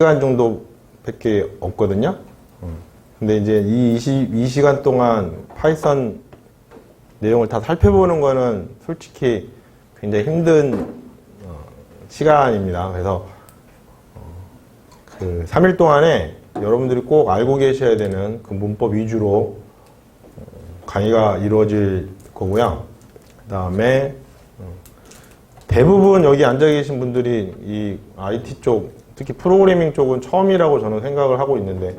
시간 정도밖에 없거든요. 근데 이제 이 22시간 동안 파이썬 내용을 다 살펴보는 거는 솔직히 굉장히 힘든 시간입니다. 그래서 그 3일 동안에 여러분들이 꼭 알고 계셔야 되는 그 문법 위주로 강의가 이루어질 거고요. 그 다음에 대부분 여기 앉아 계신 분들이 이 IT 쪽, 특히 프로그래밍 쪽은 처음이라고 저는 생각을 하고 있는데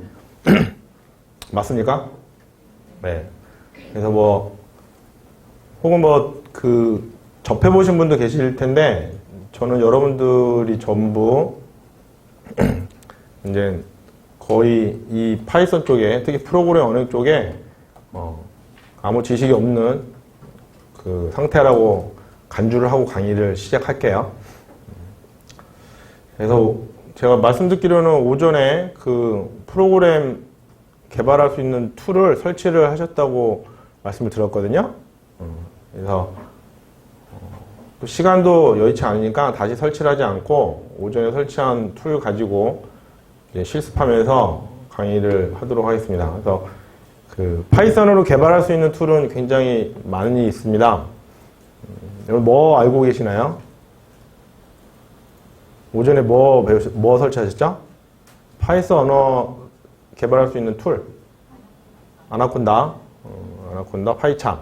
맞습니까? 네. 그래서 뭐 혹은 뭐 그 접해보신 분도 계실 텐데 저는 여러분들이 전부 이제 거의 이 파이썬 쪽에, 특히 프로그래밍 언어 쪽에 아무 지식이 없는 그 상태라고 간주를 하고 강의를 시작할게요. 그래서 제가 말씀 듣기로는 오전에 그 프로그램 개발할 수 있는 툴을 설치를 하셨다고 말씀을 들었거든요. 그래서 또 시간도 여의치 않으니까 다시 설치를 하지 않고 오전에 설치한 툴 가지고 이제 실습하면서 강의를 하도록 하겠습니다. 그래서 그 파이썬으로 개발할 수 있는 툴은 굉장히 많이 있습니다. 여러분 뭐 알고 계시나요? 오전에 뭐 설치하셨죠? 파이썬 언어 개발할 수 있는 툴. 아나콘다, 파이참.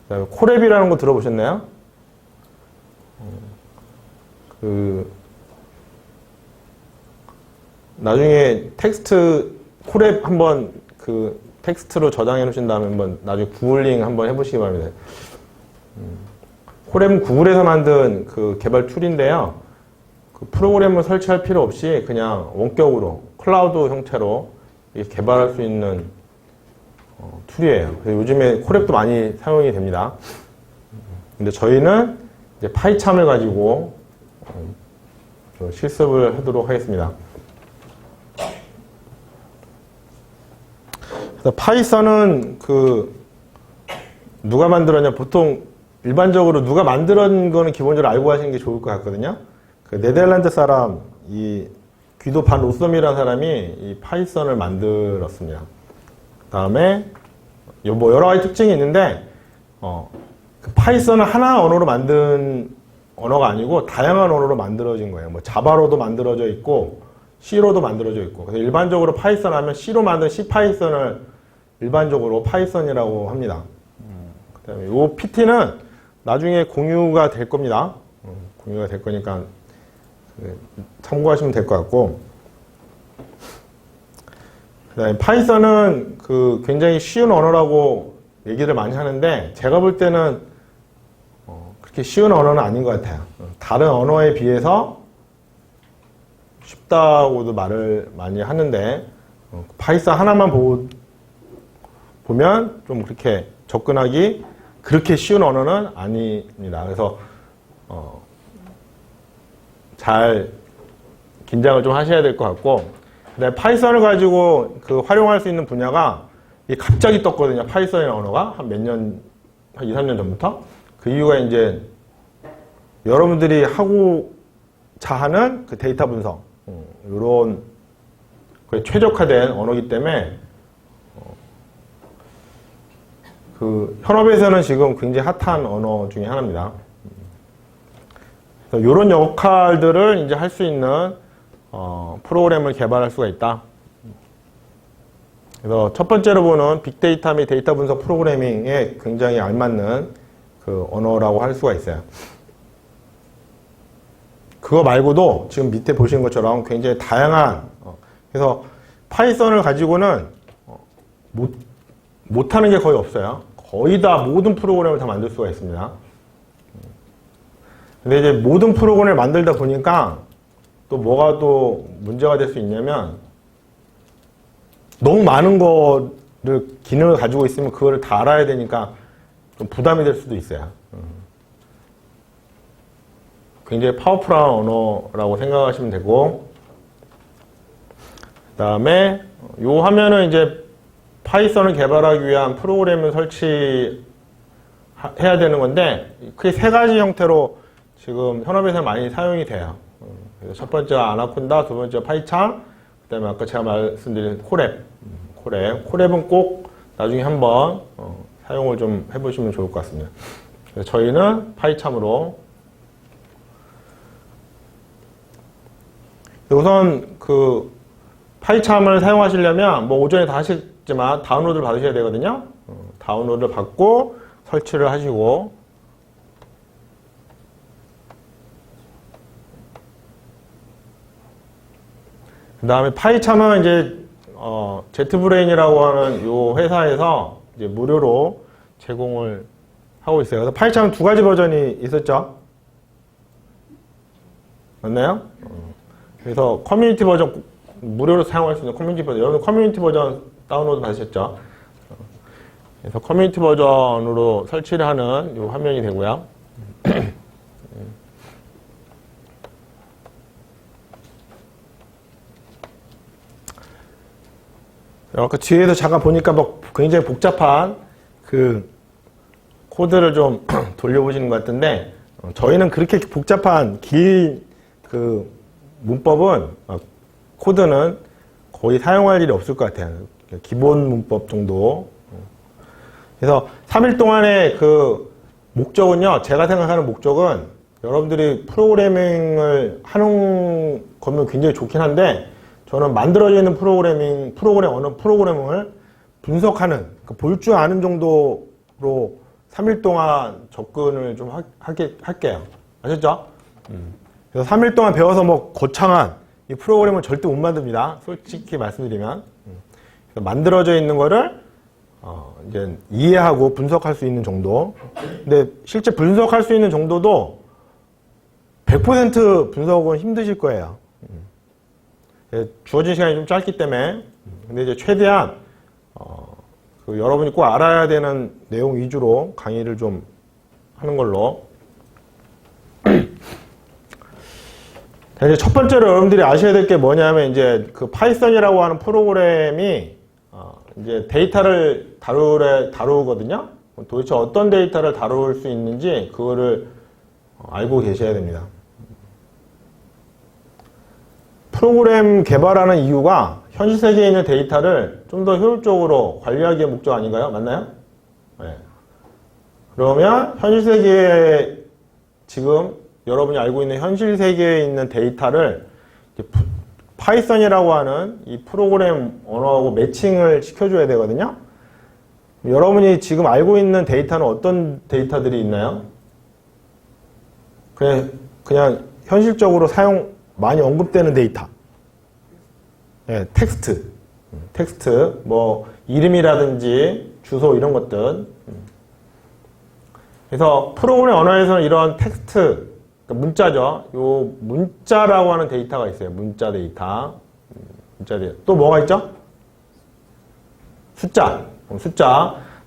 그다음에 코랩이라는 거 들어보셨나요? 나중에 텍스트 코랩 한번 그 텍스트로 저장해 놓으신 다음에 한번 나중에 구글링 한번 해보시기 바랍니다. 코랩은 구글에서 만든 그 개발 툴인데요. 그 프로그램을 설치할 필요 없이 그냥 원격으로 클라우드 형태로 개발할 수 있는 툴이에요. 그래서 요즘에 코랩도 많이 사용이 됩니다. 근데 저희는 이제 파이참을 가지고 실습을 하도록 하겠습니다. 그래서 파이썬은 그 누가 만들었냐, 보통 일반적으로 누가 만들었는 거는 기본적으로 알고 가시는 게 좋을 것 같거든요. 그 네덜란드 사람, 이 귀도 반 로썸이라는 사람이 이 파이썬을 만들었습니다. 그 다음에 뭐 여러 가지 특징이 있는데 그 파이썬을 하나 언어로 만든 언어가 아니고 다양한 언어로 만들어진 거예요. 뭐 자바로도 만들어져 있고 C로도 만들어져 있고. 그래서 일반적으로 파이썬 하면 C로 만든 C 파이썬을 일반적으로 파이썬이라고 합니다. 그 다음에 이 PT는 나중에 공유가 될 겁니다. 공유가 될 거니까 참고하시면 될 것 같고. 그 다음에 파이썬은 그 굉장히 쉬운 언어라고 얘기를 많이 하는데 제가 볼 때는 그렇게 쉬운 언어는 아닌 것 같아요. 다른 언어에 비해서 쉽다고도 말을 많이 하는데 파이썬 하나만 보면 좀 그렇게 접근하기 그렇게 쉬운 언어는 아닙니다. 그래서 잘 긴장을 좀 하셔야 될 것 같고, 그다음에 파이썬을 가지고 그 활용할 수 있는 분야가 갑자기 떴거든요. 파이썬이라는 언어가 한 2, 3년 전부터. 그 이유가 이제 여러분들이 하고자 하는 그 데이터 분석, 이런 최적화된 언어이기 때문에 그 현업에서는 지금 굉장히 핫한 언어 중에 하나입니다. 이런 역할들을 이제 할 수 있는 프로그램을 개발할 수가 있다. 그래서 첫 번째로 보는 빅데이터 및 데이터 분석 프로그래밍에 굉장히 알맞는 그 언어라고 할 수가 있어요. 그거 말고도 지금 밑에 보시는 것처럼 굉장히 다양한 그래서 파이썬을 가지고는 못하는 게 거의 없어요. 거의 다 모든 프로그램을 다 만들 수가 있습니다. 근데 이제 모든 프로그램을 만들다 보니까 또 뭐가 또 문제가 될 수 있냐면 너무 많은 거를 기능을 가지고 있으면 그거를 다 알아야 되니까 좀 부담이 될 수도 있어요. 굉장히 파워풀한 언어라고 생각하시면 되고, 그 다음에 요 화면은 이제 파이썬을 개발하기 위한 프로그램을 설치해야 되는 건데 크게 세 가지 형태로 지금 현업에서 많이 사용이 돼요. 그래서 첫 번째가 아나콘다, 두 번째가 파이참, 그 다음에 아까 제가 말씀드린 코랩. 코랩은 꼭 나중에 한번 사용을 좀 해보시면 좋을 것 같습니다. 그래서 저희는 파이참으로 우선 그 파이참을 사용하시려면 뭐 오전에 다 하셨지만 다운로드를 받으셔야 되거든요. 다운로드를 받고 설치를 하시고 그 다음에 파이참은 이제 제트브레인이라고 하는 요 회사에서 이제 무료로 제공을 하고 있어요. 그래서 파이참은 두 가지 버전이 있었죠. 맞나요? 그래서 커뮤니티 버전 무료로 사용할 수 있는 커뮤니티 버전, 여러분 커뮤니티 버전 다운로드 받으셨죠? 그래서 커뮤니티 버전으로 설치를 하는 이 화면이 되고요. 아까 뒤에서 잠깐 보니까 뭐 굉장히 복잡한 그 코드를 좀 돌려보시는 것 같은데 저희는 그렇게 복잡한 긴 그 문법은 코드는 거의 사용할 일이 없을 것 같아요. 기본 문법 정도. 그래서 3일 동안의 그 목적은요, 제가 생각하는 목적은 여러분들이 프로그래밍을 하는 거면 굉장히 좋긴 한데 저는 만들어져 있는 언어 프로그래밍을 분석하는, 그러니까 볼 줄 아는 정도로 3일 동안 접근을 좀 할게요. 아셨죠? 그래서 3일 동안 배워서 뭐 거창한 이 프로그램을 절대 못 만듭니다. 솔직히 말씀드리면. 그래서 만들어져 있는 거를 이제 이해하고 분석할 수 있는 정도. 근데 실제 분석할 수 있는 정도도 100% 분석은 힘드실 거예요. 주어진 시간이 좀 짧기 때문에. 근데 이제 최대한 그 여러분이 꼭 알아야 되는 내용 위주로 강의를 좀 하는 걸로. 이제 첫 번째로 여러분들이 아셔야 될 게 뭐냐면 이제 그 파이썬이라고 하는 프로그램이 이제 데이터를 다루거든요. 도대체 어떤 데이터를 다룰 수 있는지 그거를 알고 계셔야 됩니다. 프로그램 개발하는 이유가 현실 세계에 있는 데이터를 좀 더 효율적으로 관리하기의 목적 아닌가요? 맞나요? 네. 그러면 현실 세계에 지금 여러분이 알고 있는 현실 세계에 있는 데이터를 파이썬이라고 하는 이 프로그램 언어하고 매칭을 시켜줘야 되거든요. 여러분이 지금 알고 있는 데이터는 어떤 데이터들이 있나요? 그냥 현실적으로 많이 언급되는 데이터. 네, 텍스트, 뭐 이름이라든지 주소 이런 것들. 그래서 프로그램 언어에서는 이런 텍스트, 그러니까 문자죠. 요 문자라고 하는 데이터가 있어요. 문자 데이터. 또 뭐가 있죠? 숫자.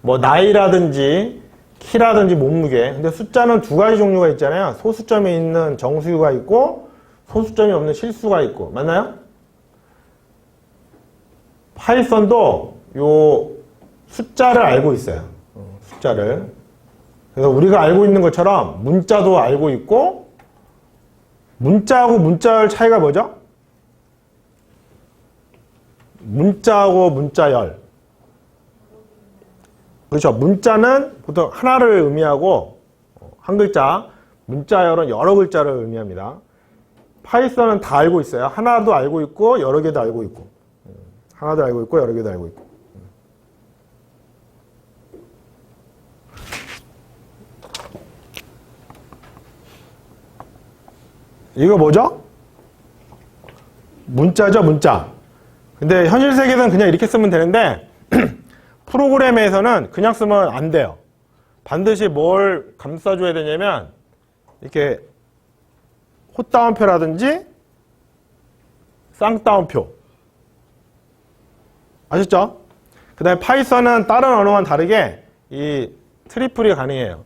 뭐 나이라든지 키라든지 몸무게. 근데 숫자는 두 가지 종류가 있잖아요. 소수점이 있는 정수가 있고 소수점이 없는 실수가 있고. 맞나요? 파이썬도 요 숫자를 알고 있어요. 숫자를. 그래서 우리가 알고 있는 것처럼 문자도 알고 있고 문자하고 문자열 차이가 뭐죠? 문자하고 문자열. 그렇죠. 문자는 보통 하나를 의미하고 한 글자, 문자열은 여러 글자를 의미합니다. 파이썬은 다 알고 있어요. 하나도 알고 있고 여러 개도 알고 있고. 하나도 알고 있고 여러 개도 알고 있고. 이거 뭐죠? 문자죠, 문자. 근데 현실 세계에서는 그냥 이렇게 쓰면 되는데 프로그램에서는 그냥 쓰면 안 돼요. 반드시 뭘 감싸줘야 되냐면 이렇게 헛다운표라든지 쌍따옴표. 아셨죠? 그 다음에 파이썬은 다른 언어와는 다르게 이 트리플이 가능해요.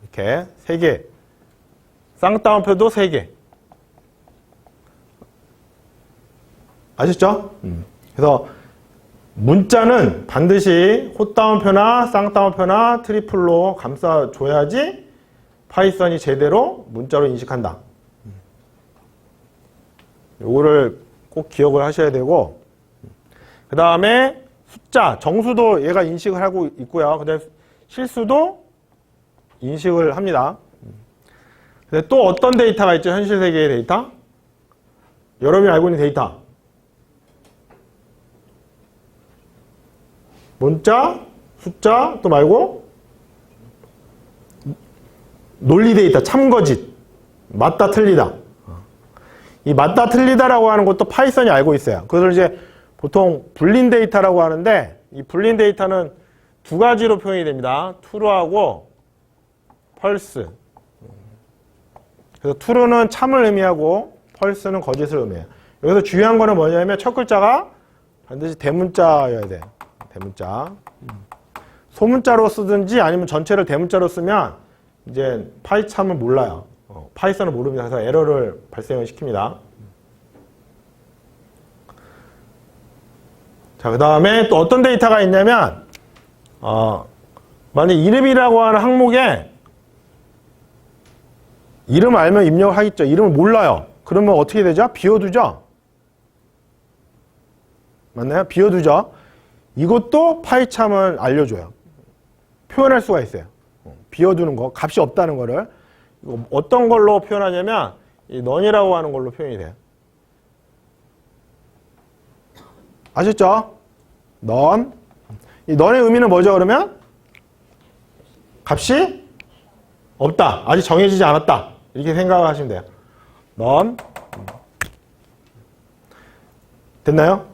이렇게 3개. 쌍따옴표도 3개. 아셨죠? 그래서 문자는 반드시 헛다운표나 쌍따옴표나 트리플로 감싸줘야지 파이썬이 제대로 문자로 인식한다. 요거를 꼭 기억을 하셔야 되고, 그 다음에 숫자, 정수도 얘가 인식을 하고 있고요. 그 다음에 실수도 인식을 합니다. 근데 또 어떤 데이터가 있죠? 현실 세계의 데이터? 여러분이 알고 있는 데이터. 문자, 숫자, 또 말고 논리 데이터, 참거짓, 맞다 틀리다. 이 맞다 틀리다라고 하는 것도 파이썬이 알고 있어요. 그것을 이제 보통 불린 데이터라고 하는데, 이 불린 데이터는 두 가지로 표현이 됩니다. true하고 false. 그래서 true는 참을 의미하고 false는 거짓을 의미해요. 여기서 중요한 거는 뭐냐면 첫 글자가 반드시 대문자여야 돼요. 대문자. 소문자로 쓰든지 아니면 전체를 대문자로 쓰면 이제 파이참을 몰라요. 파이썬을 모릅니다. 그래서 에러를 발생을 시킵니다. 자, 그 다음에 또 어떤 데이터가 있냐면, 만약 이름이라고 하는 항목에 이름 알면 입력을 하겠죠. 이름을 몰라요. 그러면 어떻게 되죠? 비워두죠? 맞나요? 비워두죠? 이것도 파이참을 알려줘요. 표현할 수가 있어요. 비워두는 거, 값이 없다는 거를. 이거 어떤 걸로 표현하냐면, 이 none이라고 하는 걸로 표현이 돼요. 아셨죠? none. 이 none의 의미는 뭐죠, 그러면? 값이 없다. 아직 정해지지 않았다. 이렇게 생각을 하시면 돼요. none. 됐나요?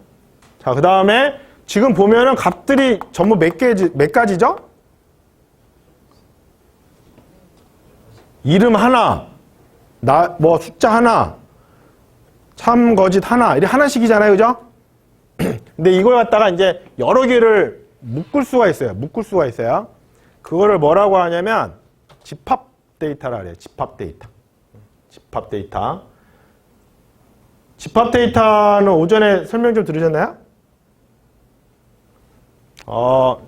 자, 그 다음에 지금 보면은 값들이 전부 몇 가지죠? 이름 하나, 숫자 하나, 참거짓 하나, 이렇게 하나씩이잖아요, 그죠? 근데 이걸 갖다가 이제 여러 개를 묶을 수가 있어요. 그거를 뭐라고 하냐면 집합 데이터라 그래요. 집합 데이터. 집합 데이터는 오전에 설명 좀 들으셨나요?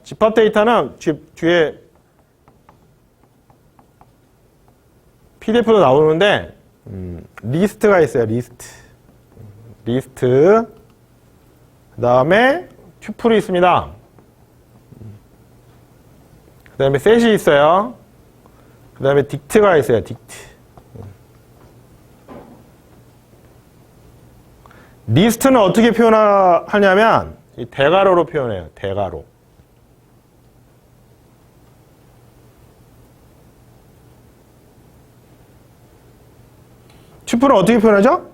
집합 데이터는 뒤에 PDF도 나오는데 리스트가 있어요. 리스트. 그 다음에 튜플이 있습니다. 그 다음에 셋이 있어요. 그 다음에 딕트가 있어요. 딕트. 리스트는 어떻게 표현하냐면 이 대괄호로 표현해요. 대괄호. 튜플은 어떻게 표현하죠?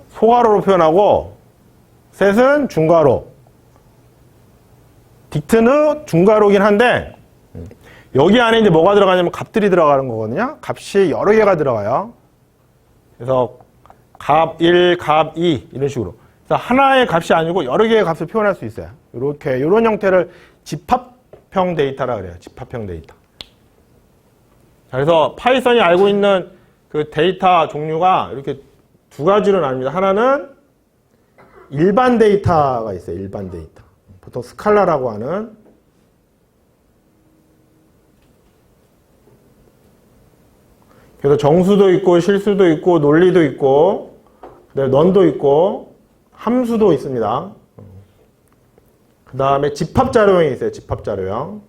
소괄호로 표현하고 셋은 중괄호. 딕트는 중괄호긴 한데 여기 안에 이제 뭐가 들어가냐면 값들이 들어가는 거거든요. 값이 여러 개가 들어가요. 그래서 값 1, 값 2 이런 식으로. 그래서 하나의 값이 아니고 여러 개의 값을 표현할 수 있어요. 이렇게 이런 형태를 집합형 데이터라 그래요. 집합형 데이터. 그래서 파이썬이 알고 있는 그 데이터 종류가 이렇게 두 가지로 나뉩니다. 하나는 일반 데이터가 있어요. 일반 데이터. 보통 스칼라라고 하는. 그래서 정수도 있고 실수도 있고 논리도 있고 그다음에 넌도 있고 함수도 있습니다. 그 다음에 집합자료형이 있어요. 집합자료형.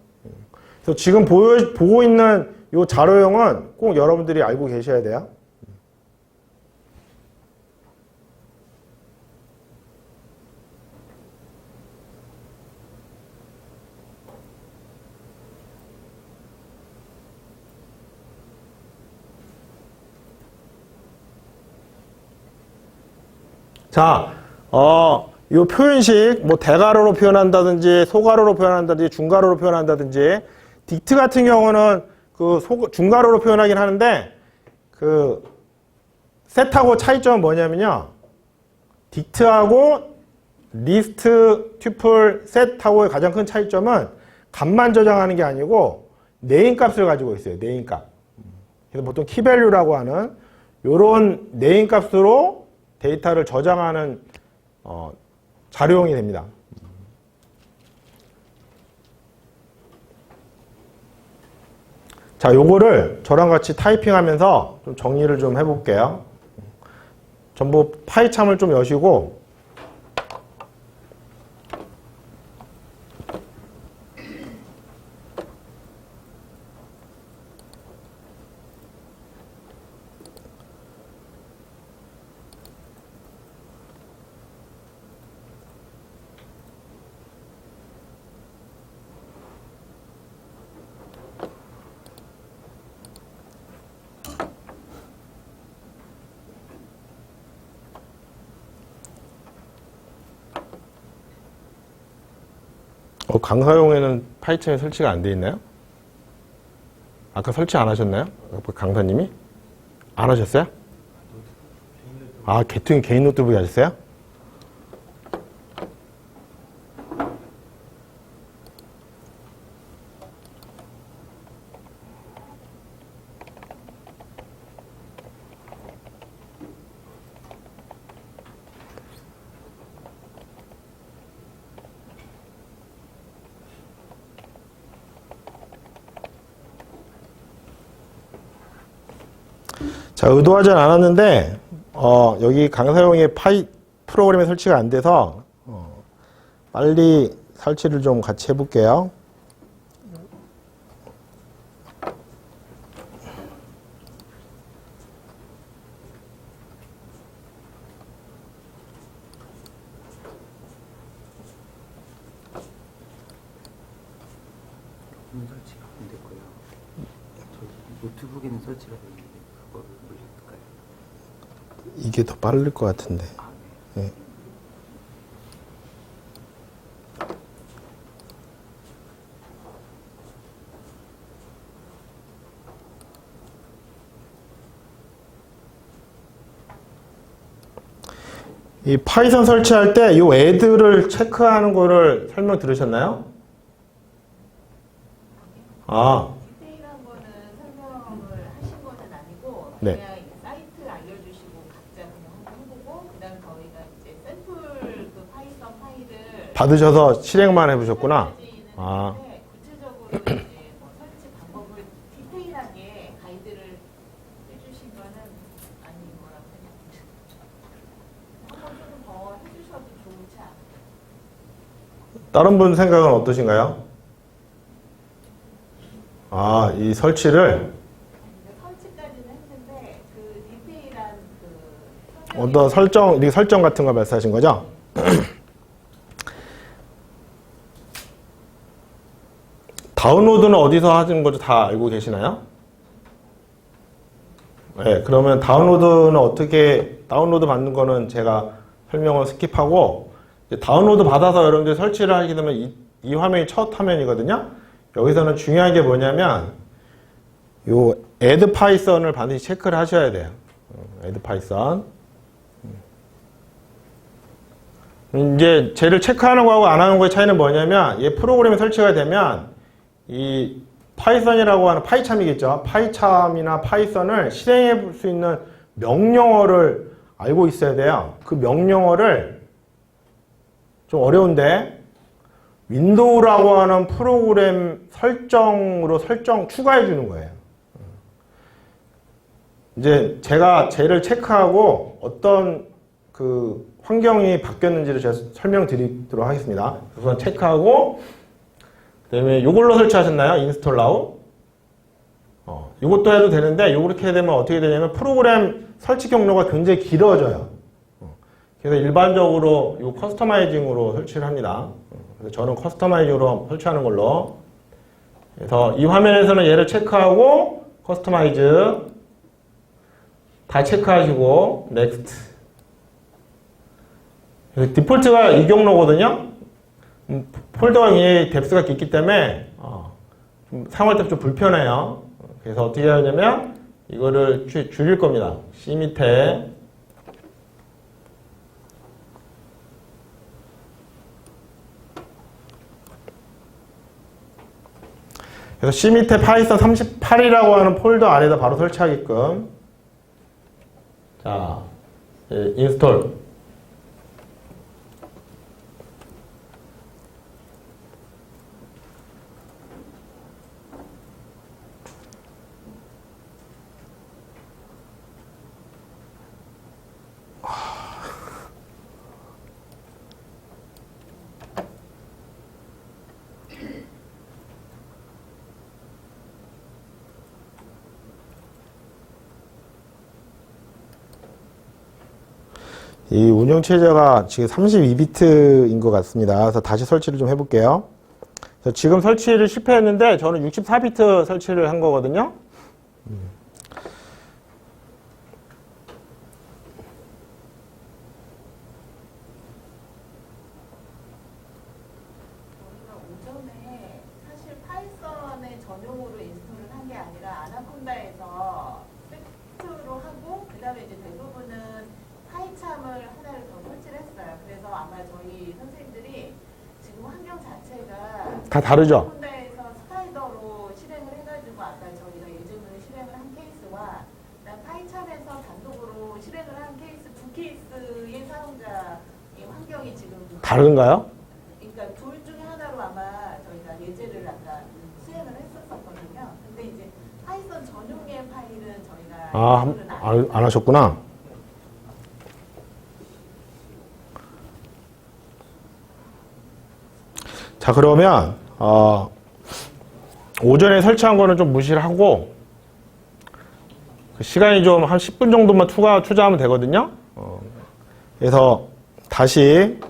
그래서 지금 보고 있는 이 자료형은 꼭 여러분들이 알고 계셔야 돼요. 자, 이 표현식, 대괄호로 표현한다든지, 소괄호로 표현한다든지, 중괄호로 표현한다든지, 딕트 같은 경우는 중괄호로 표현하긴 하는데, 셋하고 차이점은 뭐냐면요. 딕트하고 리스트, 튜플, 셋하고의 가장 큰 차이점은 값만 저장하는 게 아니고, 네임 값을 가지고 있어요. 네임 값. 그래서 보통 키밸류라고 하는, 요런 네임 값으로 데이터를 저장하는 자료형이 됩니다. 자, 요거를 저랑 같이 타이핑하면서 좀 정리를 좀 해볼게요. 전부 파이참을 좀 여시고, 강사용에는 파이참이 설치가 안 돼 있나요? 아까 설치 안 하셨나요? 강사님이? 안 하셨어요? 아, 개인 노트북에 하셨어요? 자, 의도하진 않았는데, 여기 강사용의 프로그램이 설치가 안 돼서, 빨리 설치를 좀 같이 해볼게요. 설치가 안 됐고요. 저기 노트북에는 설치가 되는데 그거를 올릴까요? 이게 더 빠를 것 같은데. 아, 네. 네. 이 파이썬 설치할 때 이 애드를 체크하는 거를 설명 들으셨나요? 아, 디테일한 거는 설명을 하신 거는 아니고 네. 그냥 이렇게 사이트 알려주시고 각자 그냥 한번 해보고 그다음 저희가 이제 샘플 그 파이썬 파일을 받으셔서 실행만 해보셨구나. 설치는 아. 했는데 구체적으로 이제 뭐 설치 방법을 디테일하게 가이드를 해주신 거는 아닌 거라고 생각합니다. 한번 조금 더 해주셔도 좋지 않을까. 다른 분 생각은 어떠신가요? 아, 이 설치를 설치까지는 했는데 그 디테일한 그 어떤 설정 같은 거 말씀하신 거죠? 다운로드는 어디서 하신 거죠? 다 알고 계시나요? 네, 그러면 다운로드는 어떻게, 다운로드 받는 거는 제가 설명을 스킵하고, 이제 다운로드 받아서 여러분들 설치를 하게 되면 이 화면이 첫 화면이거든요? 여기서는 중요한 게 뭐냐면, 요 add python을 반드시 체크를 하셔야 돼요. add python. 이제 쟤를 체크하는 거하고 안 하는 거의 차이는 뭐냐면, 얘 프로그램이 설치가 되면, 이 파이썬이라고 하는 파이참이겠죠. 파이참이나 파이썬을 실행해 볼 수 있는 명령어를 알고 있어야 돼요. 그 명령어를 좀 어려운데 윈도우라고 하는 프로그램 설정으로 추가해 주는 거예요. 이제 제가 쟤를 체크하고 어떤 그 환경이 바뀌었는지를 제가 설명드리도록 하겠습니다. 우선 체크하고 그다음에 이걸로 설치하셨나요? 인스톨 나우? 이것도 해도 되는데 이렇게 되면 어떻게 되냐면 프로그램 설치 경로가 굉장히 길어져요. 그래서 일반적으로 이 커스터마이징으로 설치를 합니다. 그래서 저는 커스터마이징으로 설치하는 걸로. 그래서 이 화면에서는 얘를 체크하고 커스터마이즈 다 체크하시고 넥스트. 디폴트가 이 경로거든요. 폴더가 굉장히 뎁스가 깊기 때문에 좀 사용할 때 좀 불편해요. 그래서 어떻게 하냐면 이거를 줄일 겁니다. C 밑에 그래서 C 밑에 파이썬 38이라고 하는 폴더 안에다 바로 설치하게끔 자 인스톨 이 운영체제가 지금 32비트인 것 같습니다. 그래서 다시 설치를 좀 해볼게요. 그래서 지금 설치를 실패했는데 저는 64비트 설치를 한 거거든요. 오전에 사실 파이썬의 전용으로 인스톨을 한 게 아니라 아나콘다에서 세트로 하고 그 다음에 이제 대부분은 파이참을 하나를 더 설치를 했어요. 그래서 아마 저희 선생님들이 지금 환경 자체가 다 다르죠? 아나콘다에서 스파이더로 실행을 해가지고 아까 저희가 예전에 실행을 한 케이스와 그다음 파이참에서 단독으로 실행을 한 케이스 두 케이스의 사용자의 환경이 지금 다른가요? 그러니까 둘 중에 하나로 아마 저희가 예제를 아까 수행을 했었거든요. 근데 이제 파이썬 전용의 파일은 저희가 안 하셨구나. 자, 그러면 오전에 설치한 거는 좀 무시를 하고 시간이 좀 한 10분 정도만 투자하면 되거든요. 그래서 다시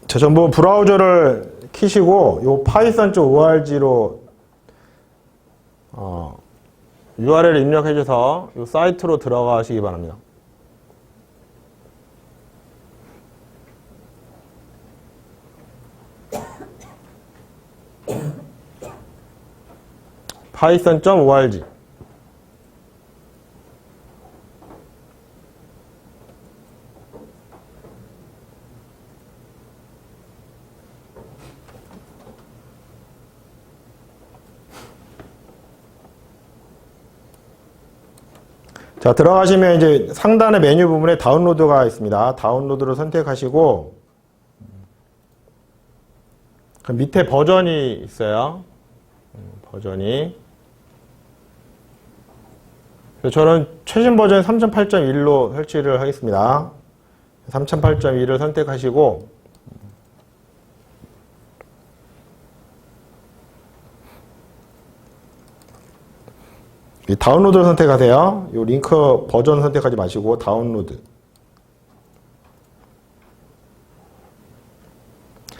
자, 전부 브라우저를 키시고 요 python.org로 URL을 입력해 줘서 요 사이트로 들어가시기 바랍니다. python.org. 자, 들어가시면 이제 상단의 메뉴 부분에 다운로드가 있습니다. 다운로드를 선택하시고 그 밑에 버전이 있어요. 버전이. 그래서 저는 최신 버전 3.8.1로 설치를 하겠습니다. 3.8.1을 선택하시고 이 다운로드를 선택하세요. 이 링크 버전 선택하지 마시고 다운로드.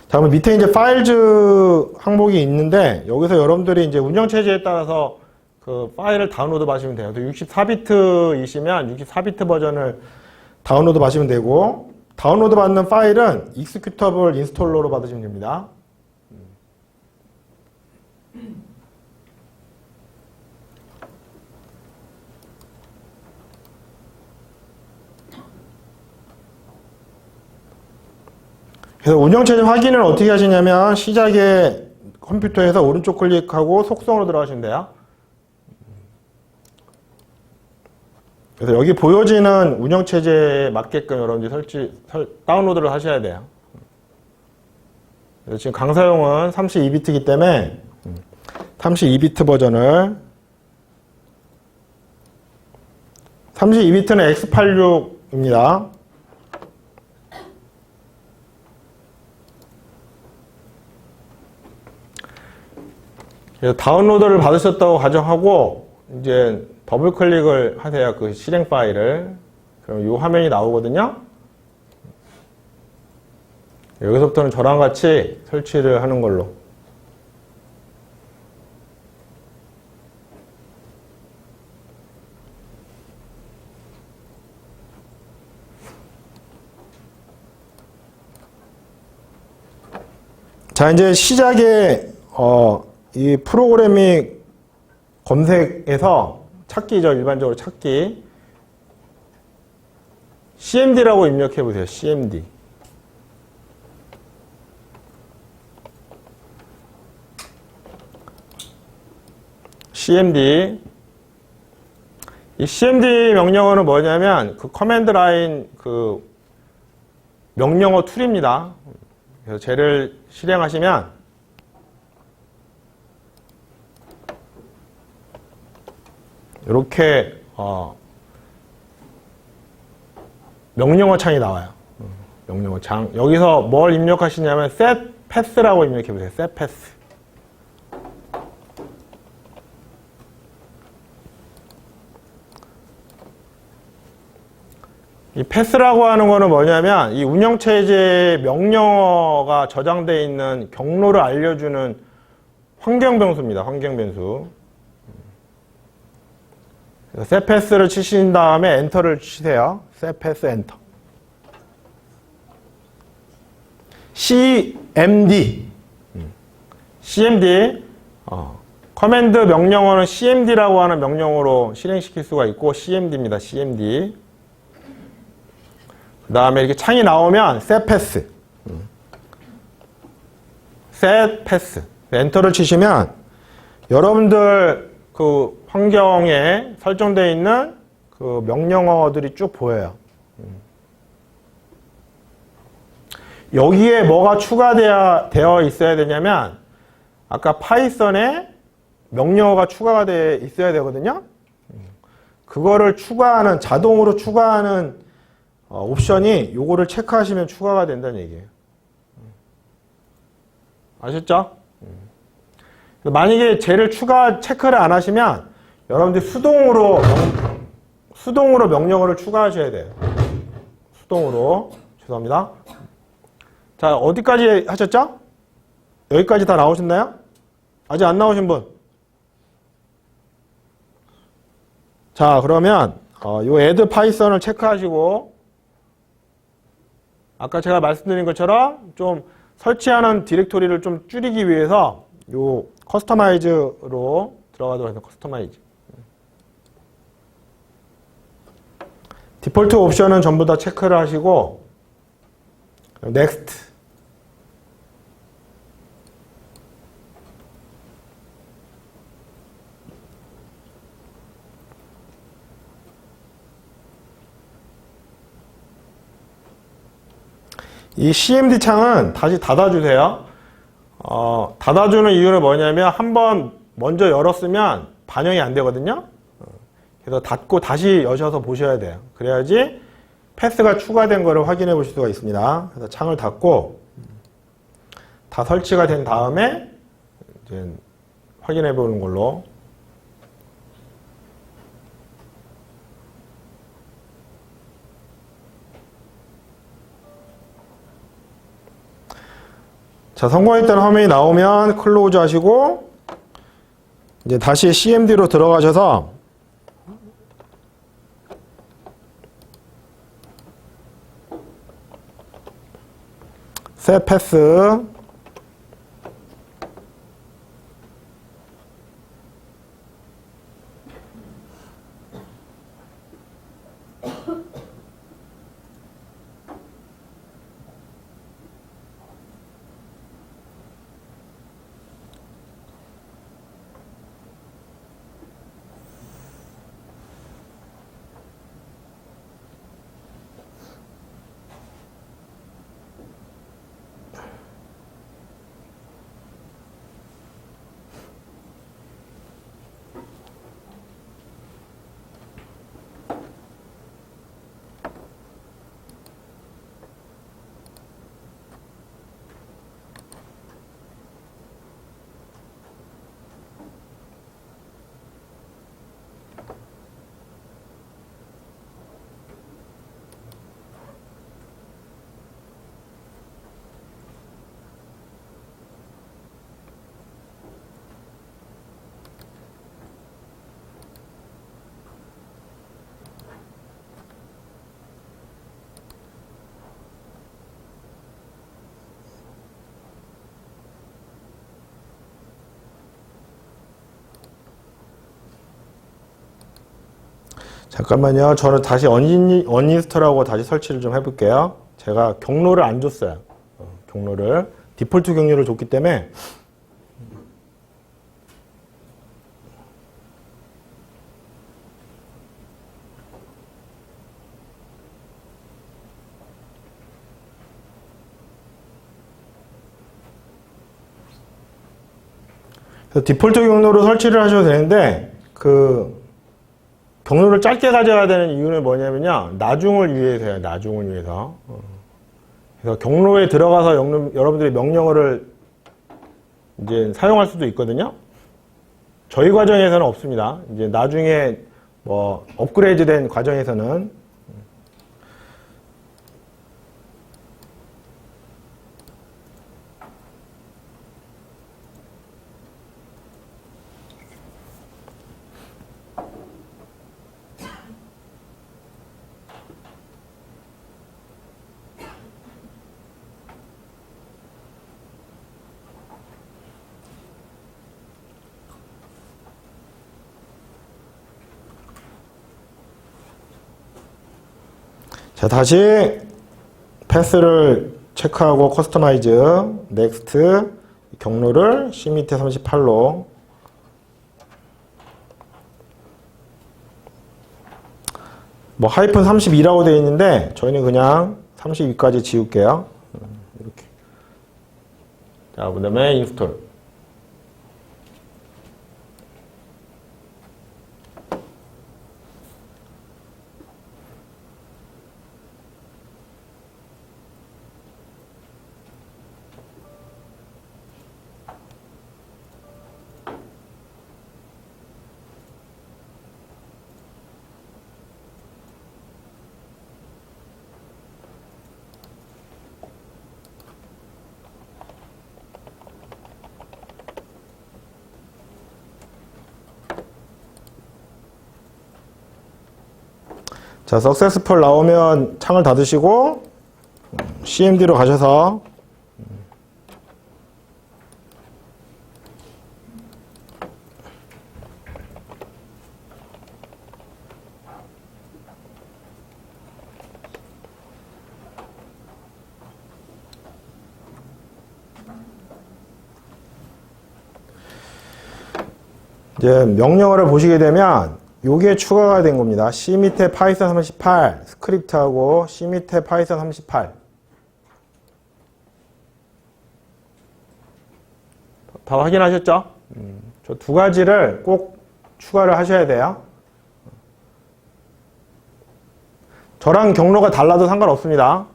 자, 그럼 밑에 이제 파일즈 항목이 있는데 여기서 여러분들이 이제 운영체제에 따라서 그 파일을 다운로드 받으시면 돼요. 64비트이시면 64비트 버전을 다운로드 받으시면 되고 다운로드 받는 파일은 익스큐터블 인스톨러로 받으시면 됩니다. 그래서 운영체제 확인을 어떻게 하시냐면 시작에 컴퓨터에서 오른쪽 클릭하고 속성으로 들어가시면 돼요. 그래서 여기 보여지는 운영체제에 맞게끔 여러분들이 다운로드를 하셔야 돼요. 그래서 지금 강사용은 32비트이기 때문에 32비트 버전을 32비트는 x86입니다. 그래서 다운로드를 받으셨다고 가정하고 이제 더블 클릭을 하세요. 그 실행 파일을. 그럼 이 화면이 나오거든요. 여기서부터는 저랑 같이 설치를 하는 걸로. 자, 이제 시작에 이 프로그래밍 검색에서 찾기죠. 일반적으로 찾기. CMD라고 입력해 보세요. CMD. CMD. 이 CMD 명령어는 뭐냐면 그 커맨드 라인 그 명령어 툴입니다. 그래서 쟤를 실행하시면 이렇게 명령어 창이 나와요. 명령어 창. 여기서 뭘 입력하시냐면 set pass라고 입력해 보세요. set pass. 이 패스라고 하는 거는 뭐냐면 이 운영체제의 명령어가 저장되어 있는 경로를 알려주는 환경변수입니다. 환경변수. 셋 패스를 치신 다음에 엔터를 치세요. 셋 패스 엔터. CMD. CMD. 커맨드 명령어는 CMD라고 하는 명령어로 실행시킬 수가 있고 CMD입니다. CMD. 그 다음에 이렇게 창이 나오면 set pass. set pass. 엔터를 치시면 여러분들 그 환경에 설정되어 있는 그 명령어들이 쭉 보여요. 여기에 뭐가 추가되어 있어야 되냐면 아까 파이썬에 명령어가 추가가 돼 있어야 되거든요. 그거를 추가하는 자동으로 추가하는 옵션이 요거를 체크하시면 추가가 된다는 얘기예요. 아셨죠? 만약에 쟤를 체크를 안 하시면 여러분들이 수동으로 명령어를 추가하셔야 돼요. 수동으로. 죄송합니다. 자, 어디까지 하셨죠? 여기까지 다 나오셨나요? 아직 안 나오신 분? 자, 그러면 요 add python을 체크하시고 아까 제가 말씀드린 것처럼 좀 설치하는 디렉토리를 좀 줄이기 위해서 요 커스터마이즈로 들어가도록 해서 커스터마이즈. 디폴트 옵션은 전부 다 체크를 하시고 넥스트. 이 CMD 창은 다시 닫아주세요. 닫아주는 이유는 뭐냐면 한번 먼저 열었으면 반영이 안 되거든요. 그래서 닫고 다시 여셔서 보셔야 돼요. 그래야지 패스가 추가된 거를 확인해 보실 수가 있습니다. 그래서 창을 닫고 다 설치가 된 다음에 이제 확인해 보는 걸로. 자, 성공했다는 화면이 나오면 클로즈 하시고 이제 다시 CMD로 들어가셔서 셋 패스 잠깐만요. 저는 다시 언인스톨하고 다시 설치를 좀 해볼게요. 제가 경로를 안 줬어요. 경로를. 디폴트 경로를 줬기 때문에 그래서 디폴트 경로로 설치를 하셔도 되는데 경로를 짧게 가져야 되는 이유는 뭐냐면요. 나중을 위해서요. 나중을 위해서. 그래서 경로에 들어가서 여러분들이 명령어를 이제 사용할 수도 있거든요. 저희 과정에서는 없습니다. 이제 나중에 뭐 업그레이드 된 과정에서는. 자, 다시 패스를 체크하고 커스터마이즈, 넥스트, 경로를 C 밑에 38로 뭐 하이픈 32라고 되어 있는데 저희는 그냥 32까지 지울게요. 이렇게. 자, 그 다음에 인스톨. 자, successful 나오면 창을 닫으시고 CMD로 가셔서 이제 명령어를 보시게 되면 요게 추가가 된 겁니다. C 밑에 파이썬 38 스크립트하고 C 밑에 파이썬 38 다 확인하셨죠? 저 두 가지를 꼭 추가를 하셔야 돼요. 저랑 경로가 달라도 상관없습니다.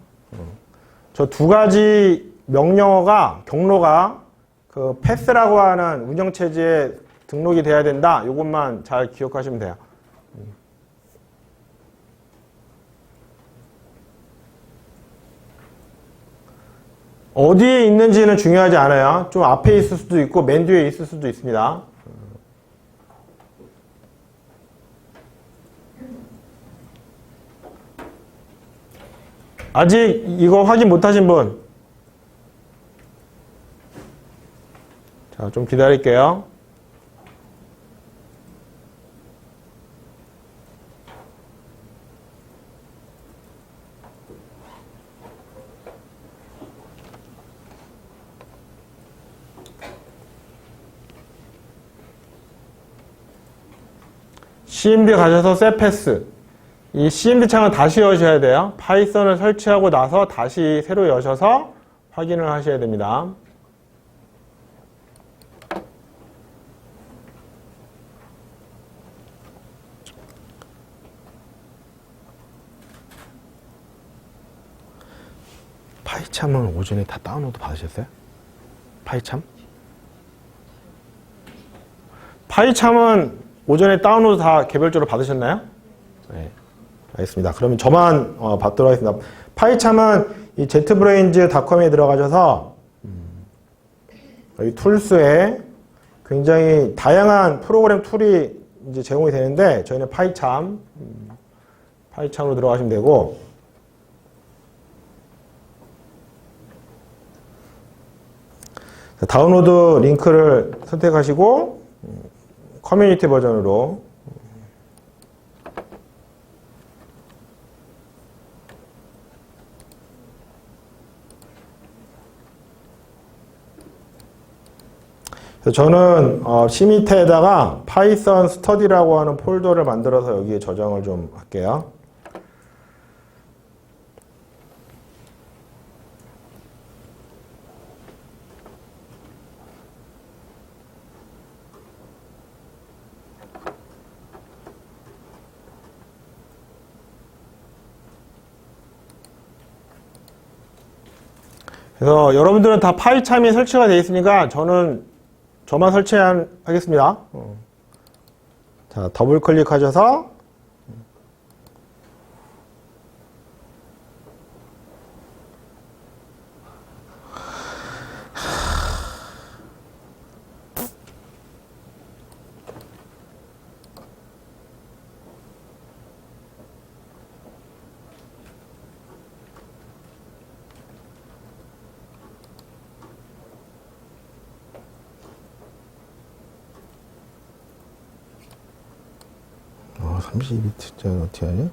저 두 가지 명령어가 경로가 그 패스라고 하는 운영체제에 등록이 돼야 된다. 이것만 잘 기억하시면 돼요. 어디에 있는지는 중요하지 않아요. 좀 앞에 있을 수도 있고 맨 뒤에 있을 수도 있습니다. 아직 이거 확인 못하신 분? 자, 좀 기다릴게요. CMD 가셔서 셋패스. 이 CMD 창은 다시 여셔야 돼요. 파이썬을 설치하고 나서 다시 새로 여셔서 확인을 하셔야 됩니다. 파이참은 오전에 다 다운로드 받으셨어요? 파이참? 파이참은 오전에 다운로드 다 개별적으로 받으셨나요? 네. 알겠습니다. 그러면 저만 받도록 하겠습니다. 파이참은 이 jetbrains.com에 들어가셔서 여기 툴스에 굉장히 다양한 프로그램 툴이 이제 제공이 되는데 저희는 파이참으로 들어가시면 되고 다운로드 링크를 선택하시고 커뮤니티 버전으로 그래서 저는 C 밑에다가 파이썬 스터디라고 하는 폴더를 만들어서 여기에 저장을 좀 할게요. 그래서 여러분들은 다 파이참이 설치가 되어 있으니까 저만 설치하겠습니다. 자, 더블 클릭하셔서 어, 32비트짜리 어떻게 하냐?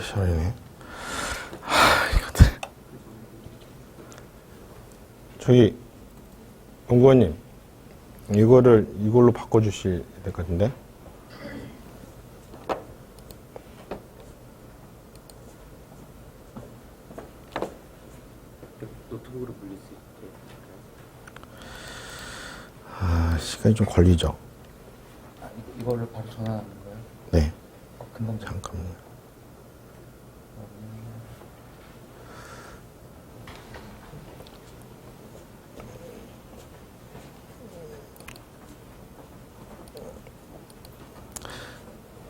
시원이네. 이것들. 저기, 연구원님, 이걸로 바꿔주실 될 것 같은데? 노트북으로 불릴 수 있게. 시간이 좀 걸리죠? 이걸로 바로 전화하는 거예요? 네. 금방 잠깐만요.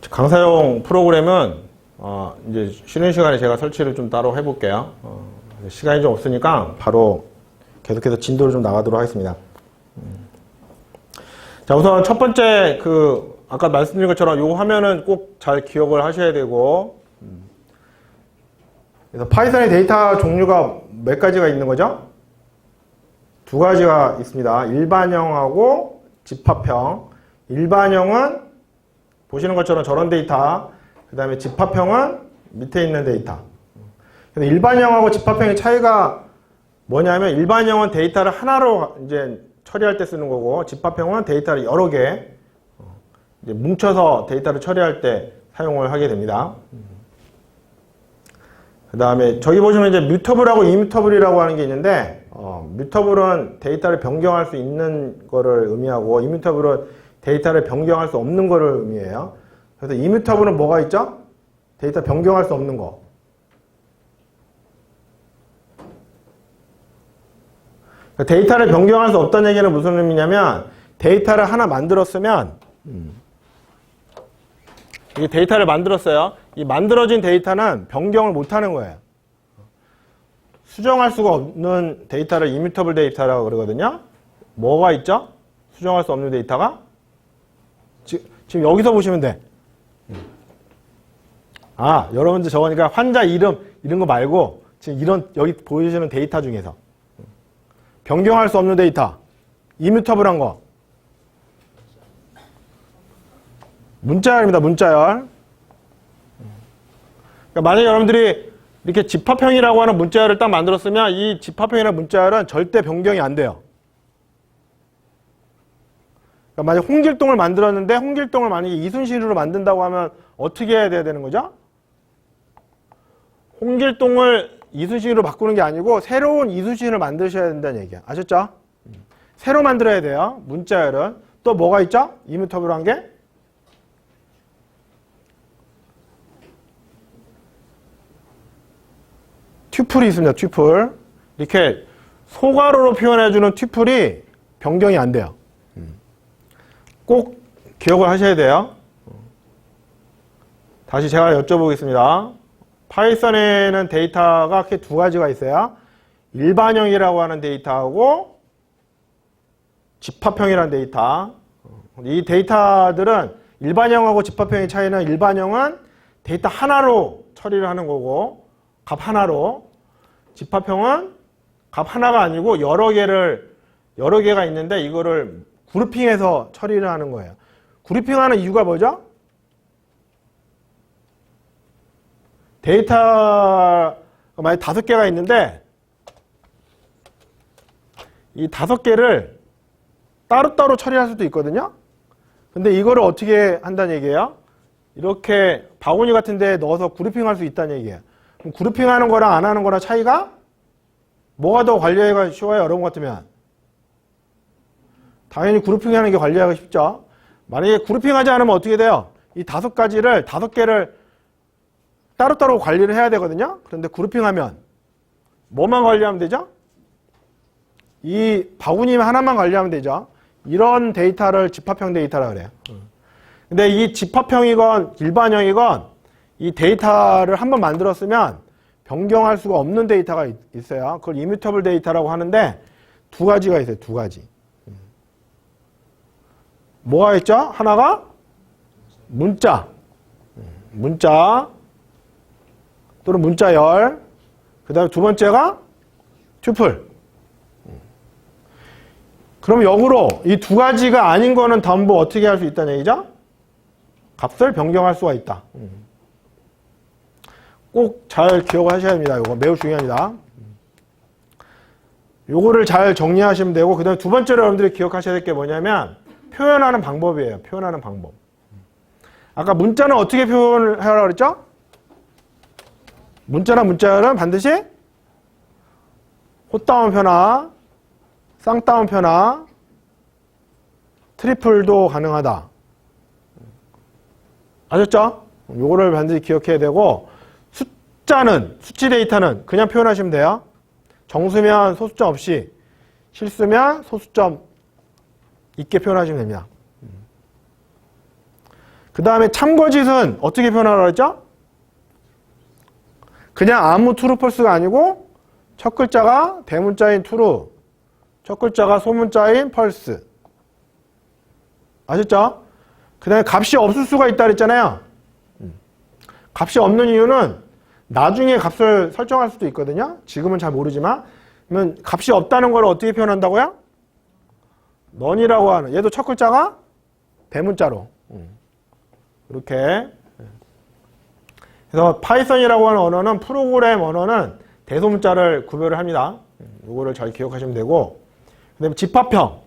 강사용 프로그램은 이제 쉬는 시간에 제가 설치를 좀 따로 해볼게요. 시간이 좀 없으니까 바로 계속해서 진도를 좀 나가도록 하겠습니다. 자, 우선 첫 번째 아까 말씀드린 것처럼 이 화면은 꼭 잘 기억을 하셔야 되고, 그래서 파이썬의 데이터 종류가 몇 가지가 있는 거죠? 두 가지가 있습니다. 일반형하고 집합형. 일반형은 보시는 것처럼 저런 데이터, 그 다음에 집합형은 밑에 있는 데이터. 근데 일반형하고 집합형의 차이가 뭐냐면 일반형은 데이터를 하나로 이제 처리할 때 쓰는 거고 집합형은 데이터를 여러 개 이제 뭉쳐서 데이터를 처리할 때 사용을 하게 됩니다. 그 다음에 저기 보시면 이제 뮤터블하고 이뮤터블이라고 하는 게 있는데 뮤터블은 데이터를 변경할 수 있는 거를 의미하고 이뮤터블은 데이터를 변경할 수 없는 거를 의미해요. 그래서 이뮤터블은 뭐가 있죠? 데이터 변경할 수 없는 거. 데이터를 변경할 수 없다는 얘기는 무슨 의미냐면 데이터를 하나 만들었으면 이 데이터를 만들었어요. 이 만들어진 데이터는 변경을 못하는 거예요. 수정할 수가 없는 데이터를 이뮤터블 데이터라고 그러거든요. 뭐가 있죠? 수정할 수 없는 데이터가? 지금 여기서 보시면 돼. 여러분들 저거니까 환자 이름 이런 거 말고 지금 여기 보이시는 데이터 중에서 변경할 수 없는 데이터, 이뮤터블한 거. 문자열입니다. 문자열. 그러니까 만약에 여러분들이 이렇게 집합형이라고 하는 문자열을 딱 만들었으면 이 집합형이라는 문자열은 절대 변경이 안 돼요. 그러니까 만약에 홍길동을 만들었는데 홍길동을 만약에 이순신으로 만든다고 하면 어떻게 해야 되는 거죠? 홍길동을 이순신으로 바꾸는 게 아니고 새로운 이순신을 만드셔야 된다는 얘기야. 아셨죠? 새로 만들어야 돼요. 문자열은. 또 뭐가 있죠? 이뮤터블한 게? 튜플이 있습니다. 튜플. 이렇게 소괄호로 표현해주는 튜플이 변경이 안 돼요. 꼭 기억을 하셔야 돼요. 다시 제가 여쭤보겠습니다. 파이썬에는 데이터가 크게 두 가지가 있어요. 일반형이라고 하는 데이터하고 집합형이라는 데이터. 이 데이터들은 일반형하고 집합형의 차이는 일반형은 데이터 하나로 처리를 하는 거고 값 하나로, 집합형은 값 하나가 아니고 여러 개가 있는데 이거를 그룹핑해서 처리를 하는 거예요. 그룹핑하는 이유가 뭐죠? 데이터가 만약 5개가 있는데 이 5개를 따로따로 처리할 수도 있거든요. 근데 이거를 어떻게 한다는 얘기예요? 이렇게 바구니 같은 데에 넣어서 그룹핑할 수 있다는 얘기예요. 그럼 그룹핑하는 거랑 안 하는 거랑 차이가 뭐가 더 관리하기가 쉬워요? 여러분 같으면 당연히 그룹핑하는 게 관리하기가 쉽죠. 만약에 그룹핑하지 않으면 어떻게 돼요? 이 5개를 따로따로 관리를 해야 되거든요. 그런데 그룹핑하면 뭐만 관리하면 되죠? 이 바구니 하나만 관리하면 되죠. 이런 데이터를 집합형 데이터라 그래요. 근데 이 집합형이건 일반형이건 이 데이터를 한번 만들었으면 변경할 수가 없는 데이터가 있어요. 그걸 이뮤터블 데이터라고 하는데 두 가지가 있어요. 두 가지. 뭐가 있죠? 하나가 문자 또는 문자열. 그 다음에 두 번째가 튜플. 그럼 역으로 이 두 가지가 아닌 거는 전부 어떻게 할 수 있다는 얘기죠? 값을 변경할 수가 있다. 꼭 잘 기억을 하셔야 됩니다. 이거 매우 중요합니다. 요거를 잘 정리하시면 되고, 그 다음에 두 번째로 여러분들이 기억하셔야 될 게 뭐냐면 표현하는 방법이에요. 표현하는 방법. 아까 문자는 어떻게 표현을 하라고 그랬죠? 문자나 문자열은 반드시 헛다운 표나 쌍다운 표나 트리플도 가능하다. 아셨죠? 요거를 반드시 기억해야 되고, 숫자는, 수치 데이터는 그냥 표현하시면 돼요. 정수면 소수점 없이, 실수면 소수점 있게 표현하시면 됩니다. 그 다음에 참거짓은 어떻게 표현하라고 했죠? 그냥 아무 true, false가 아니고 첫 글자가 대문자인 true, 첫 글자가 소문자인 false. 아셨죠? 그 다음에 값이 없을 수가 있다 그랬잖아요. 값이 없는 이유는 나중에 값을 설정할 수도 있거든요. 지금은 잘 모르지만. 그러면 값이 없다는 걸 어떻게 표현한다고요? none이라고 하는, 얘도 첫 글자가 대문자로. 이렇게. 그래서 파이썬이라고 하는 언어는, 프로그램 언어는 대소문자를 구별을 합니다. 이거를 잘 기억하시면 되고, 그 다음에 집합형.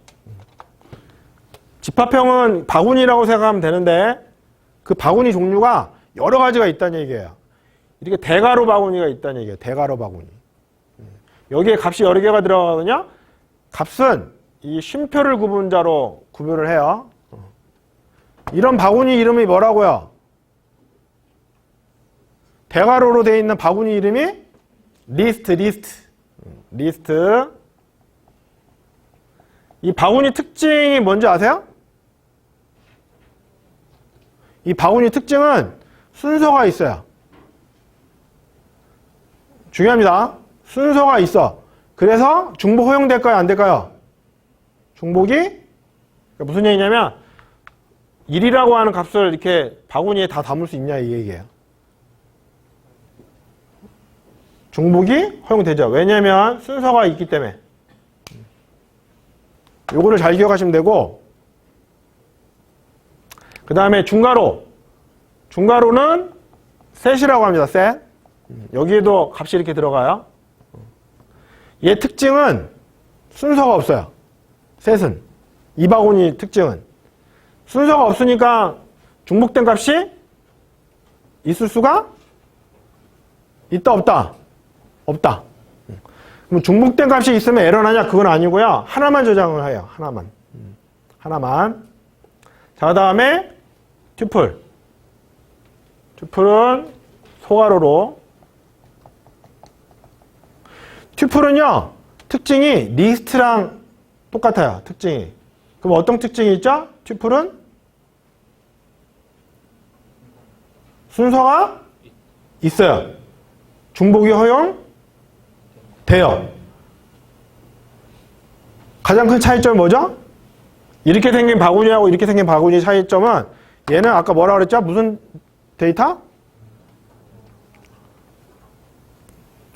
집합형은 바구니라고 생각하면 되는데, 그 바구니 종류가 여러 가지가 있다는 얘기예요. 이렇게 대괄호 바구니가 있다는 얘기예요. 대괄호 바구니. 여기에 값이 여러 개가 들어가거든요. 값은 이 쉼표를 구분자로 구별을 해요. 이런 바구니 이름이 뭐라고요? 대괄호로 되어 있는 바구니 이름이 리스트. 이 바구니 특징이 뭔지 아세요? 이 바구니 특징은 순서가 있어요. 중요합니다. 순서가 있어. 그래서 중복 허용될까요? 안 될까요? 중복이 그러니까 무슨 얘기냐면 1이라고 하는 값을 이렇게 바구니에 다 담을 수 있냐 이 얘기예요. 중복이 허용되죠. 왜냐면 순서가 있기 때문에. 요거를 잘 기억하시면 되고, 그 다음에 중괄호. 중괄호는 셋이라고 합니다. 셋. 여기에도 값이 이렇게 들어가요. 얘 특징은 순서가 없어요. 셋은. 이 바구니 특징은. 순서가 없으니까 중복된 값이 있을 수가 있다, 없다? 없다. 그럼 중복된 값이 있으면 에러 나냐? 그건 아니고요. 하나만 저장을 해요. 하나만. 자, 그 다음에 튜플. 튜플은 소괄호로. 튜플은요, 특징이 리스트랑 똑같아요. 특징이. 그럼 어떤 특징이 있죠? 튜플은 순서가 있어요. 중복이 허용돼요. 가장 큰 차이점이 뭐죠? 이렇게 생긴 바구니하고 이렇게 생긴 바구니 차이점은, 얘는 아까 뭐라 그랬죠? 무슨 데이터?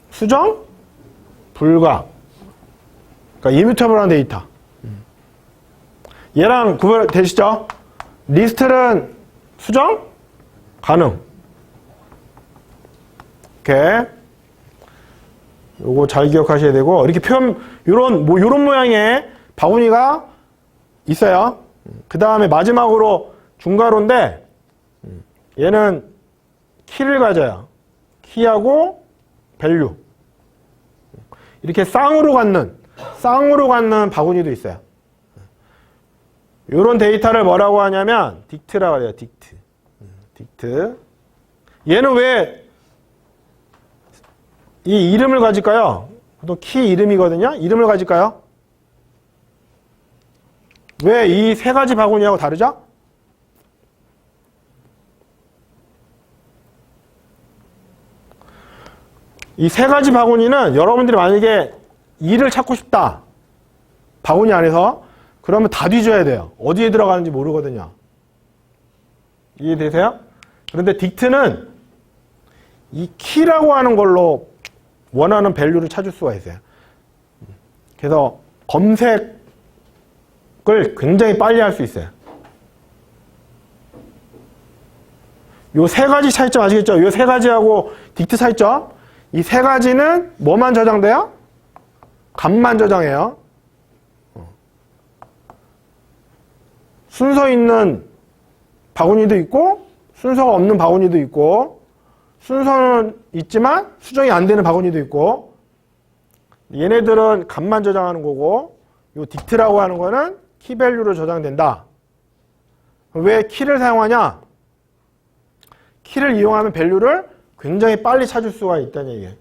수정 불가. 그러니까 이뮤터블한 데이터. 얘랑 구별되시죠? 리스트는 수정 가능. 이렇게 요거 잘 기억하셔야 되고, 이렇게 표현 요런 모양의 바구니가 있어요. 그 다음에 마지막으로 중괄호인데, 얘는 키를 가져요. 키하고 밸류. 이렇게 쌍으로 갖는 바구니도 있어요. 이런 데이터를 뭐라고 하냐면 딕트라고 해요. 딕트. 얘는 왜 이 이름을 가질까요? 보통 키 이름이거든요. 이름을 가질까요? 왜 이 세 가지 바구니하고 다르죠? 이 세 가지 바구니는 여러분들이 만약에 2를 찾고 싶다. 바구니 안에서. 그러면 다 뒤져야 돼요. 어디에 들어가는지 모르거든요. 이해되세요? 그런데 딕트는 이 키라고 하는 걸로 원하는 밸류를 찾을 수가 있어요. 그래서 검색을 굉장히 빨리 할 수 있어요. 요 세 가지 차이점 아시겠죠? 요 세 가지하고 딕트 차이점. 이 세 가지는 뭐만 저장돼요? 값만 저장해요. 순서 있는 바구니도 있고 순서가 없는 바구니도 있고 순서는 있지만 수정이 안 되는 바구니도 있고 얘네들은 값만 저장하는 거고 요 딕트라고 하는 거는 키밸류로 저장된다. 왜 키를 사용하냐? 키를 이용하면 밸류를 굉장히 빨리 찾을 수가 있다는 얘기예요.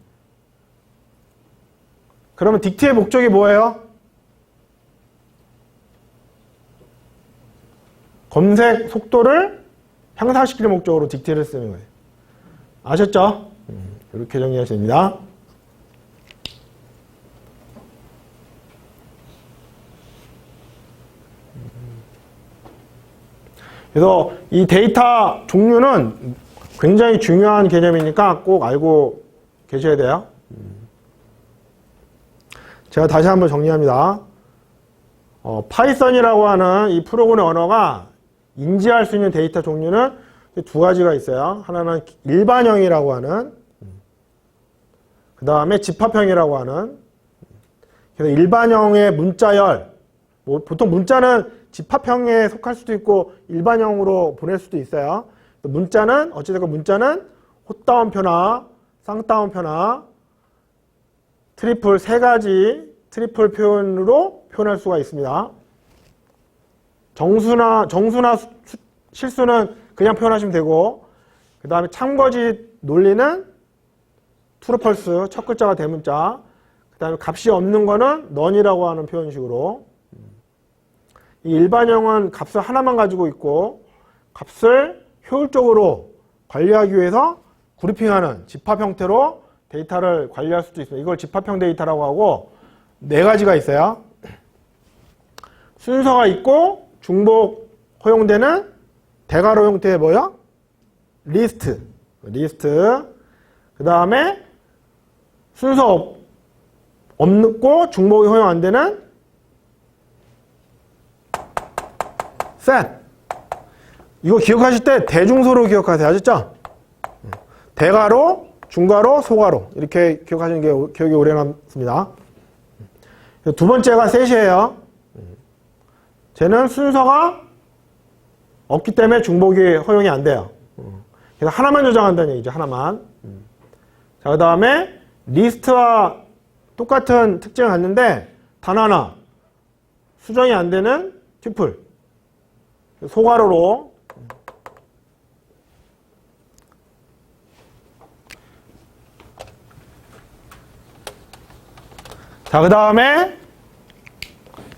그러면 딕트의 목적이 뭐예요? 검색 속도를 향상시키는 목적으로 딕트를 쓰는 거예요. 아셨죠? 이렇게 정리하시면 됩니다. 그래서 이 데이터 종류는 굉장히 중요한 개념이니까 꼭 알고 계셔야 돼요. 제가 다시 한번 정리합니다. 파이썬이라고 하는 이 프로그램 언어가 인지할 수 있는 데이터 종류는 두 가지가 있어요. 하나는 일반형이라고 하는, 그 다음에 집합형이라고 하는. 그래서 일반형의 문자열, 보통 문자는 집합형에 속할 수도 있고 일반형으로 보낼 수도 있어요. 문자는 어찌됐건 문자는 헛다운표나 쌍따옴표나 트리플 세 가지 트리플 표현으로 표현할 수가 있습니다. 정수나 실수는 그냥 표현하시면 되고 그 다음에 참거짓 논리는 트루펄스 첫 글자가 대문자 그 다음에 값이 없는 거는 none이라고 하는 표현식으로 이 일반형은 값을 하나만 가지고 있고 값을 효율적으로 관리하기 위해서 그룹핑하는 집합 형태로 데이터를 관리할 수도 있습니다. 이걸 집합형 데이터라고 하고 네 가지가 있어요. 순서가 있고 중복 허용되는 대괄호 형태의 뭐요? 리스트. 그 다음에 순서 없고 중복이 허용 안 되는 셋. 이거 기억하실 때 대중소로 기억하세요. 아셨죠? 대괄호, 중괄호, 소괄호. 이렇게 기억하시는 게 기억이 오래 남습니다. 두 번째가 셋이에요. 쟤는 순서가 없기 때문에 중복이 허용이 안 돼요. 그래서 하나만 저장한다는 얘기죠. 하나만. 자, 그 다음에 리스트와 똑같은 특징을 갖는데 단 하나 수정이 안 되는 튜플. 소괄호로 자, 그 다음에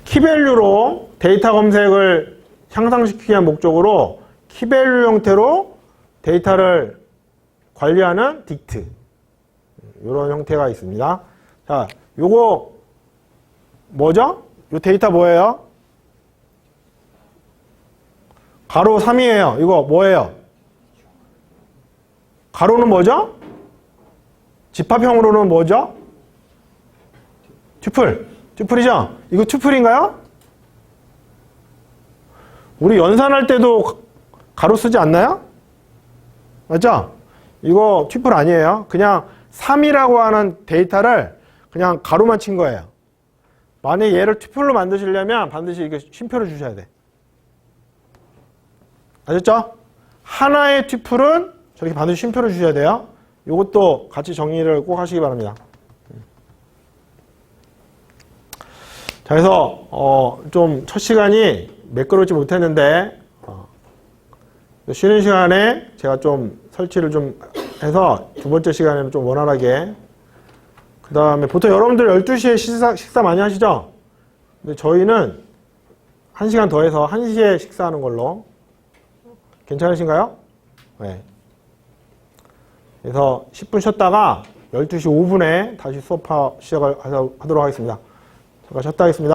키밸류로 데이터 검색을 향상시키기 위한 목적으로 키밸류 형태로 데이터를 관리하는 딕트 이런 형태가 있습니다. 자, 요거 뭐죠? 요 데이터 뭐예요? 가로 3이에요. 이거 뭐예요? 가로는 뭐죠? 집합형으로는 뭐죠? 튜플이죠? 이거 튜플인가요? 우리 연산할 때도 가로 쓰지 않나요? 맞죠? 이거 튜플 아니에요. 그냥 3이라고 하는 데이터를 그냥 가로만 친 거예요. 만약에 얘를 튜플로 만드시려면 반드시 이게 쉼표를 주셔야 돼. 아셨죠? 하나의 튜플은 저렇게 반드시 쉼표를 주셔야 돼요. 이것도 같이 정리를 꼭 하시기 바랍니다. 자, 그래서 좀 첫 시간이 매끄럽지 못했는데 쉬는 시간에 제가 좀 설치를 좀 해서 두 번째 시간에는 좀 원활하게 그 다음에 보통 여러분들 12시에 식사 많이 하시죠? 근데 저희는 1시간 더 해서 1시에 식사하는 걸로 괜찮으신가요? 네. 그래서 10분 쉬었다가 12시 5분에 다시 수업 시작을 하도록 하겠습니다. 잠깐 쉬었다 하겠습니다.